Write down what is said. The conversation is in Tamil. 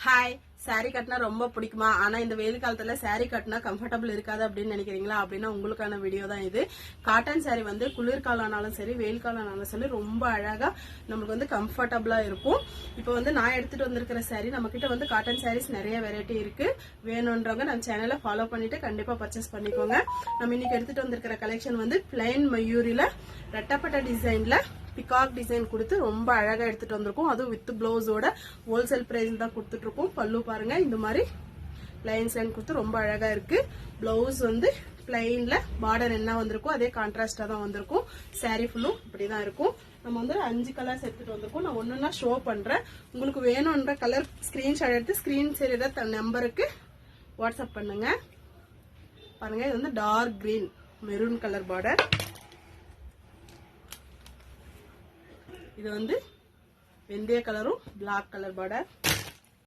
ஹாய், சாரி கட்டினா ரொம்ப பிடிக்குமா? ஆனா இந்த வெயில் காலத்துல சாரி கட்டினா கம்ஃபர்டபுள் இருக்காது அப்படின்னு நினைக்கிறீங்களா? அப்படின்னா உங்களுக்கான வீடியோ தான் இது. காட்டன் சாரி வந்து குளிர்காலம் ஆனாலும் சரி வெயில் காலம் ஆனாலும் சரி ரொம்ப அழகா நமக்கு வந்து கம்ஃபர்டபுளா இருக்கும். இப்போ வந்து நான் எடுத்துட்டு வந்திருக்கிற சாரி, நம்ம கிட்ட வந்து காட்டன் சாரீஸ் நிறைய வெரைட்டி இருக்கு. வேணும்ன்றவங்க நம்ம சேனலை ஃபாலோ பண்ணிட்டு கண்டிப்பா பர்ச்சேஸ் பண்ணிக்கோங்க. நம்ம இன்னைக்கு எடுத்துட்டு வந்திருக்கிற கலெக்ஷன் வந்து பிளைன் மயூரில ரெட்டப்பட்ட டிசைன்ல பிகாக் டிசைன் கொடுத்து ரொம்ப அழகா எடுத்துட்டு வந்திருக்கோம். அதுவும் வித் பிளவுஸோட ஹோல்சேல் பிரைஸ் தான் கொடுத்துட்டு இருக்கோம். பல்லு பாருங்க, இந்த மாதிரி லைன்ஸ் லைன் கொடுத்து ரொம்ப அழகா இருக்கு. பிளவுஸ் வந்து பிளைன்ல பார்டர் என்ன வந்திருக்கும் அதே கான்ட்ராஸ்டா தான் வந்திருக்கும். சாரி ஃபுல்லும் இப்படிதான் இருக்கும். நம்ம வந்து 5 கலர்ஸ் எடுத்துட்டு வந்திருக்கோம். நான் ஒன்னொன்னா ஷோ பண்றேன். உங்களுக்கு வேணும்ன்ற கலர் ஸ்கிரீன்ஷாட் எடுத்து ஸ்கிரீன் செய்யற நம்பருக்கு வாட்ஸ்அப் பண்ணுங்க. பாருங்க, இது வந்து dark green maroon colour border. இது வந்து வெந்தய கலரும் பிளாக் கலர் பார்டர்.